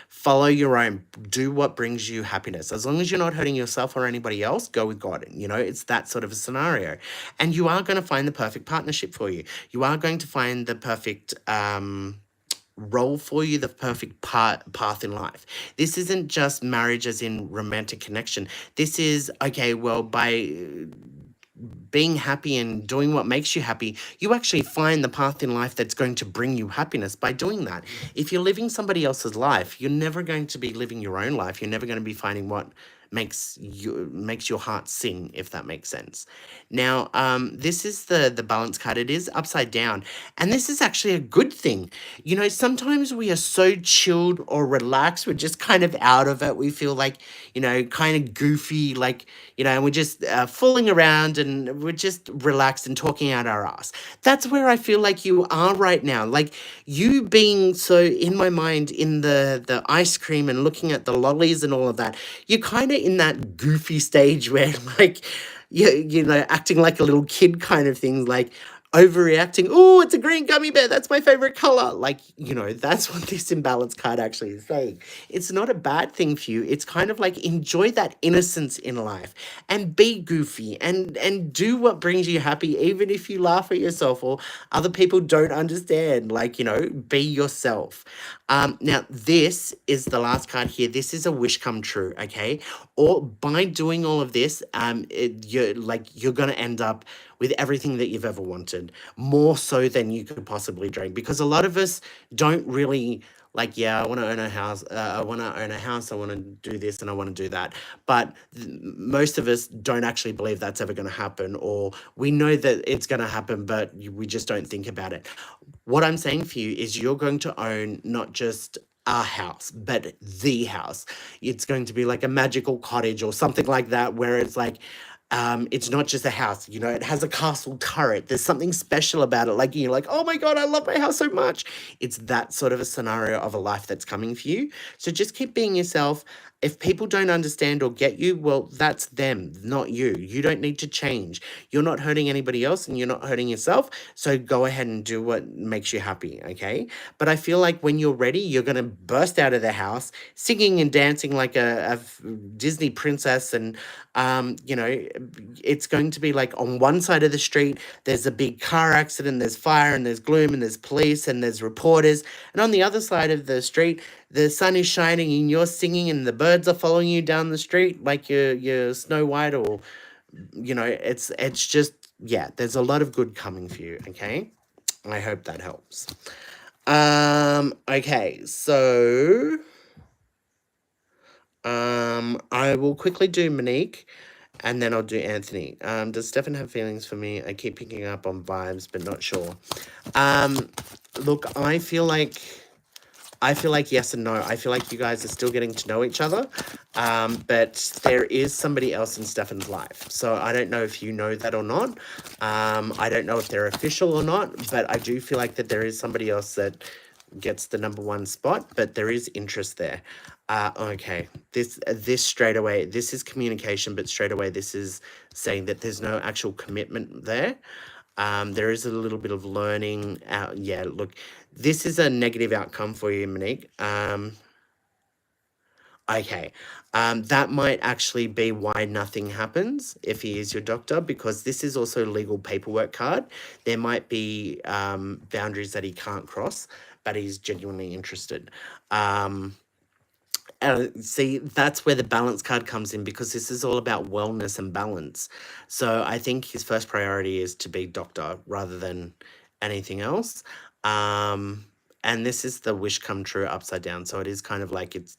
follow your own, do what brings you happiness. As long as you're not hurting yourself or anybody else, go with God. It's that sort of a scenario. And you are going to find the perfect partnership for you. You are going to find the perfect, role for you, the perfect path in life. This isn't just marriage as in romantic connection. This is, okay, well, by being happy and doing what makes you happy, you actually find the path in life that's going to bring you happiness by doing that. If you're living somebody else's life, you're never going to be living your own life. You're never going to be finding what makes your heart sing, if that makes sense. Now, this is the balance card. It is upside down, and this is actually a good thing. Sometimes we are so chilled or relaxed, we're just kind of out of it. We feel like, kind of goofy, like, and we're just fooling around and we're just relaxed and talking out our ass. That's where I feel like you are right now. Like, you being so, in my mind, in the ice cream and looking at the lollies and all of that, you're kind of in that goofy stage where, like, acting like a little kid kind of thing, like overreacting. Oh, it's a green gummy bear. That's my favorite color. Like, that's what this imbalance card actually is saying. It's not a bad thing for you. It's kind of like enjoy that innocence in life and be goofy and do what brings you happy, even if you laugh at yourself or other people don't understand. Like, be yourself. Now, this is the last card here. This is a wish come true, okay? Or by doing all of this, you're going to end up with everything that you've ever wanted, more so than you could possibly dream. Because a lot of us don't really like, yeah, I want to own a house. I want to own a house. I want to do this and I want to do that. But most of us don't actually believe that's ever going to happen, or we know that it's going to happen, but we just don't think about it. What I'm saying for you is you're going to own not just a house, but the house. It's going to be like a magical cottage or something like that, where it's like, it's not just a house, it has a castle turret. There's something special about it. Like, you're like, oh my God, I love my house so much. It's that sort of a scenario of a life that's coming for you. So just keep being yourself. If people don't understand or get you, well, that's them, not you. You don't need to change. You're not hurting anybody else and you're not hurting yourself. So go ahead and do what makes you happy, okay? But I feel like when you're ready, you're going to burst out of the house singing and dancing like a Disney princess. And, it's going to be like on one side of the street, there's a big car accident, there's fire and there's gloom and there's police and there's reporters. And on the other side of the street, the sun is shining and you're singing and the birds are following you down the street like you're Snow White, or, it's just, yeah, there's a lot of good coming for you, okay? I hope that helps. Okay, so I will quickly do Monique and then I'll do Anthony. Does Stefan have feelings for me? I keep picking up on vibes, but not sure. Look, I feel like yes and no. I feel like you guys are still getting to know each other, but there is somebody else in Stefan's life. So I don't know if you know that or not. I don't know if they're official or not, but I do feel like that there is somebody else that gets the number one spot, but there is interest there. Okay, this straight away, this is communication, but straight away this is saying that there's no actual commitment there. There is a little bit of learning. Yeah, look, this is a negative outcome for you, Monique. Okay. That might actually be why nothing happens if he is your doctor, because this is also a legal paperwork card. There might be boundaries that he can't cross, but he's genuinely interested. Um, See, that's where the balance card comes in, because this is all about wellness and balance. So I think his first priority is to be doctor rather than anything else. Um, and this is the wish come true upside down. So it is kind of like it's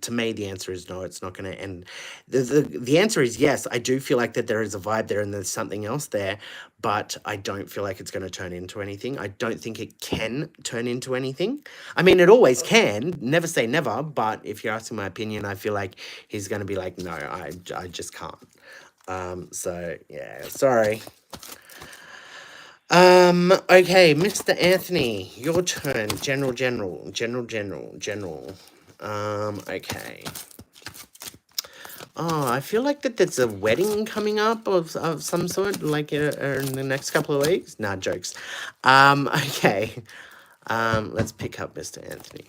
to me, the answer is no. It's not going to end. The answer is yes. I do feel like that there is a vibe there and there's something else there, but I don't feel like it's going to turn into anything. I don't think it can turn into anything. I mean, it always can. Never say never. But if you're asking my opinion, I feel like he's going to be like, no, I just can't. So yeah, sorry. Okay, Mr. Anthony, your turn. General. Okay. Oh, I feel like that there's a wedding coming up of some sort, like in the next couple of weeks. Nah, jokes. Okay. Let's pick up Mr. Anthony.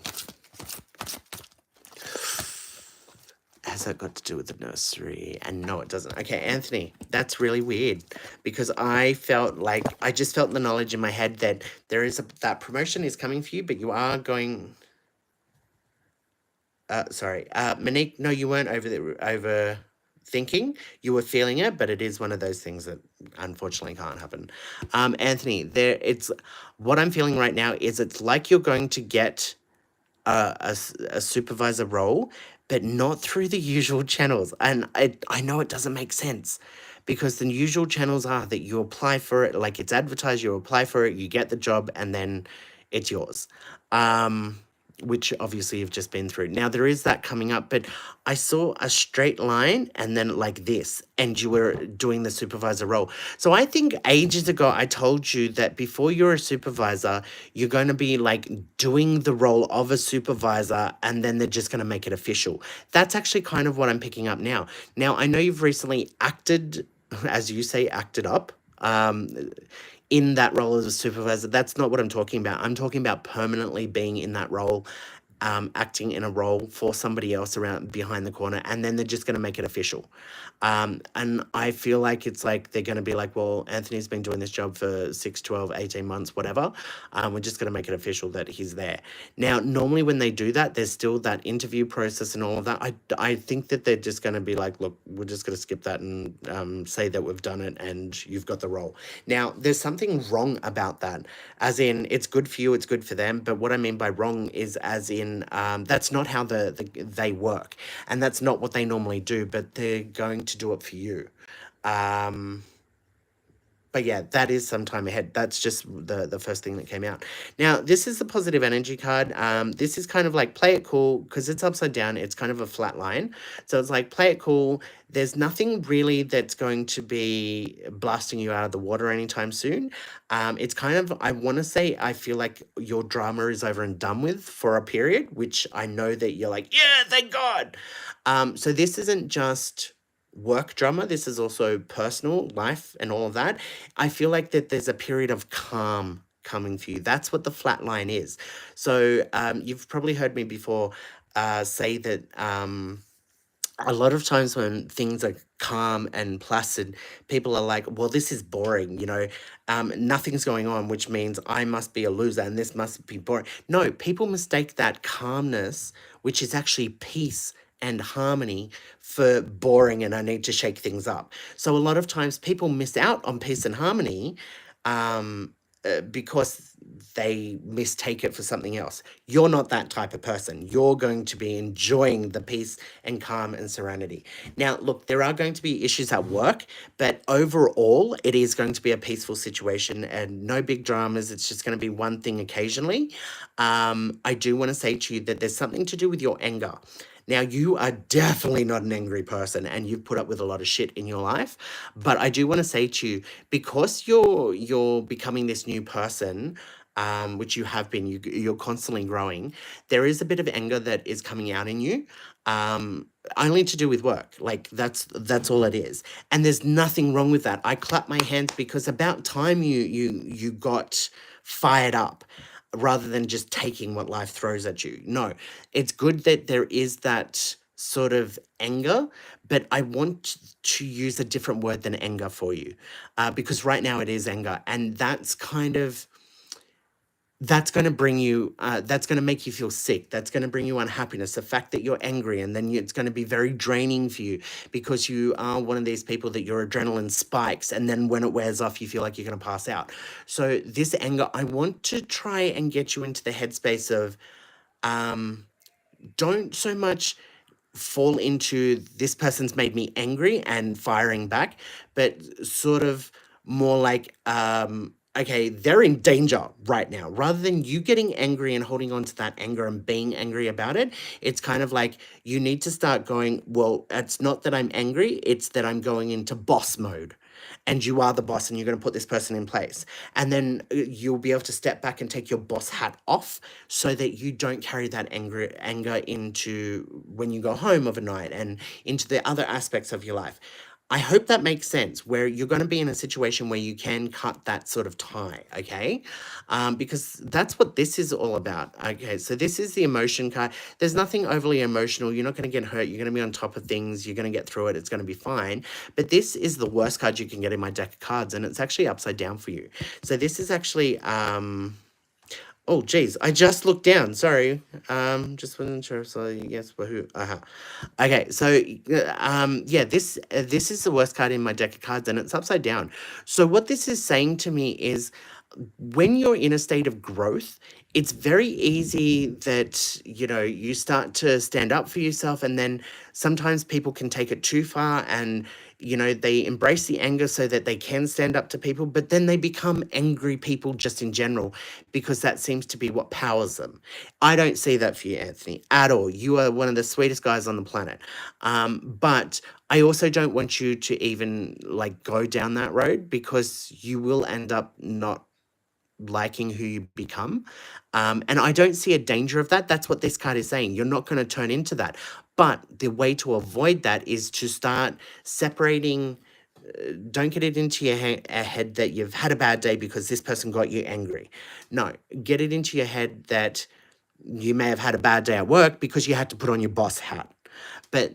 Has that got to do with the nursery? And no, it doesn't. Okay, Anthony, that's really weird, because I just felt the knowledge in my head that that promotion is coming for you, but you are going. Sorry, Monique. No, you weren't over thinking. You were feeling it, but it is one of those things that unfortunately can't happen. Anthony, it's what I'm feeling right now is it's like you're going to get a supervisor role, but not through the usual channels. And I know it doesn't make sense, because the usual channels are that you apply for it, like it's advertised, you apply for it, you get the job, and then it's yours. Which obviously you've just been through. Now there is that coming up, but I saw a straight line and then like this, and you were doing the supervisor role. So I think ages ago I told you that before you're a supervisor, you're going to be like doing the role of a supervisor, and then they're just going to make it official. That's actually kind of what I'm picking up now. Now I know you've recently acted, as you say, acted up. In that role as a supervisor. That's not what I'm talking about. I'm talking about permanently being in that role, acting in a role for somebody else around behind the corner, and then they're just going to make it official. And I feel like it's like they're going to be like, well, Anthony's been doing this job for 6, 12, 18 months, whatever. We're just going to make it official that he's there. Now, normally when they do that, there's still that interview process and all of that. I think that they're just going to be like, look, we're just going to skip that and say that we've done it and you've got the role. Now, there's something wrong about that, as in it's good for you, it's good for them. But what I mean by wrong is as in that's not how they work, and that's not what they normally do, but they're going to do it for you. Um, but yeah, that is some time ahead. That's just the first thing that came out. Now, this is the positive energy card. This is kind of like play it cool, because it's upside down. It's kind of a flat line. So it's like play it cool. There's nothing really that's going to be blasting you out of the water anytime soon. It's kind of, I want to say, I feel like your drama is over and done with for a period, which I know that you're like, yeah, thank God. So this isn't just work drama, this is also personal life and all of that. I feel like that there's a period of calm coming for you. That's what the flat line is. So you've probably heard me before say that a lot of times when things are calm and placid, people are like, well, this is boring, nothing's going on, which means I must be a loser and this must be boring. No, people mistake that calmness, which is actually peace and harmony, for boring and I need to shake things up. So a lot of times people miss out on peace and harmony because they mistake it for something else. You're not that type of person. You're going to be enjoying the peace and calm and serenity. Now, look, there are going to be issues at work, but overall, it is going to be a peaceful situation and no big dramas. It's just going to be one thing occasionally. I do want to say to you that there's something to do with your anger. Now, you are definitely not an angry person and you've put up with a lot of shit in your life. But I do want to say to you, because you're becoming this new person, which you have been, you're constantly growing, there is a bit of anger that is coming out in you. only to do with work. Like that's all it is. And there's nothing wrong with that. I clap my hands because about time you got fired up rather than just taking what life throws at you. No, it's good that there is that sort of anger, but I want to use a different word than anger for you, because right now it is anger, and that's going to bring you that's going to make you feel sick, that's going to bring you unhappiness, the fact that you're angry, and then it's going to be very draining for you because you are one of these people that your adrenaline spikes, and then when it wears off you feel like you're going to pass out. So this anger, I want to try and get you into the headspace of don't so much fall into this person's made me angry and firing back, but sort of more like, okay, they're in danger right now. Rather than you getting angry and holding on to that anger and being angry about it, it's kind of like you need to start going, well, it's not that I'm angry, it's that I'm going into boss mode. And you are the boss, and you're going to put this person in place. And then you'll be able to step back and take your boss hat off so that you don't carry that anger into when you go home of a night and into the other aspects of your life. I hope that makes sense, where you're going to be in a situation where you can cut that sort of tie, okay? Because that's what this is all about, okay? So this is the emotion card. There's nothing overly emotional. You're not going to get hurt. You're going to be on top of things. You're going to get through it. It's going to be fine. But this is the worst card you can get in my deck of cards, and it's actually upside down for you. So this is actually... oh, geez, I just looked down. Sorry. Just wasn't sure. So yes, woohoo. Okay, so yeah, this is the worst card in my deck of cards, and it's upside down. So what this is saying to me is, when you're in a state of growth, it's very easy that, you start to stand up for yourself, and then sometimes people can take it too far, and, they embrace the anger so that they can stand up to people, but then they become angry people just in general, because that seems to be what powers them. I don't see that for you, Anthony, at all. You are one of the sweetest guys on the planet. But I also don't want you to even like go down that road, because you will end up not liking who you become. And I don't see a danger of that. That's what this card is saying. You're not going to turn into that. But the way to avoid that is to start separating. Don't get it into your head that you've had a bad day because this person got you angry. No, get it into your head that you may have had a bad day at work because you had to put on your boss hat. But,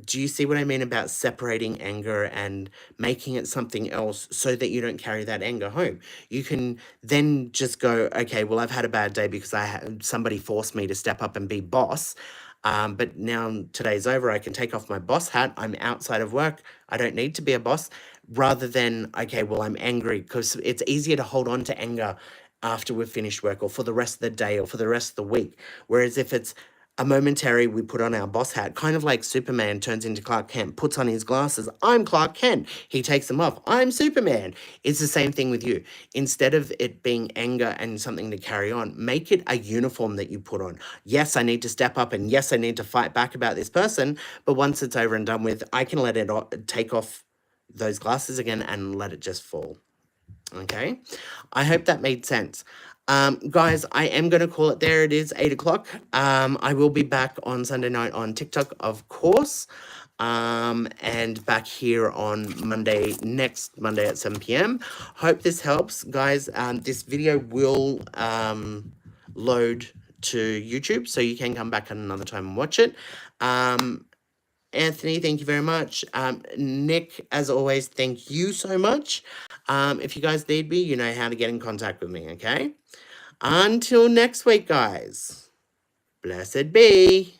do you see what I mean about separating anger and making it something else so that you don't carry that anger home? You can then just go, okay, well, I've had a bad day because somebody forced me to step up and be boss. But now today's over, I can take off my boss hat. I'm outside of work. I don't need to be a boss. Rather than, okay, well, I'm angry, because it's easier to hold on to anger after we've finished work or for the rest of the day or for the rest of the week. Whereas if it's a momentary, we put on our boss hat, kind of like Superman turns into Clark Kent, puts on his glasses. I'm Clark Kent. He takes them off. I'm Superman. It's the same thing with you. Instead of it being anger and something to carry on, make it a uniform that you put on. Yes, I need to step up, and yes, I need to fight back about this person. But once it's over and done with, I can let it take off those glasses again and let it just fall. Okay, I hope that made sense. Guys, I am going to call it there. It is 8 o'clock. I will be back on Sunday night on TikTok, of course, and back here on next Monday at 7 p.m. Hope this helps, guys. This video will load to YouTube, so you can come back at another time and watch it. Anthony, thank you very much. Nick, as always, thank you so much. If you guys need me, you know how to get in contact with me, okay? Until next week, guys. Blessed be.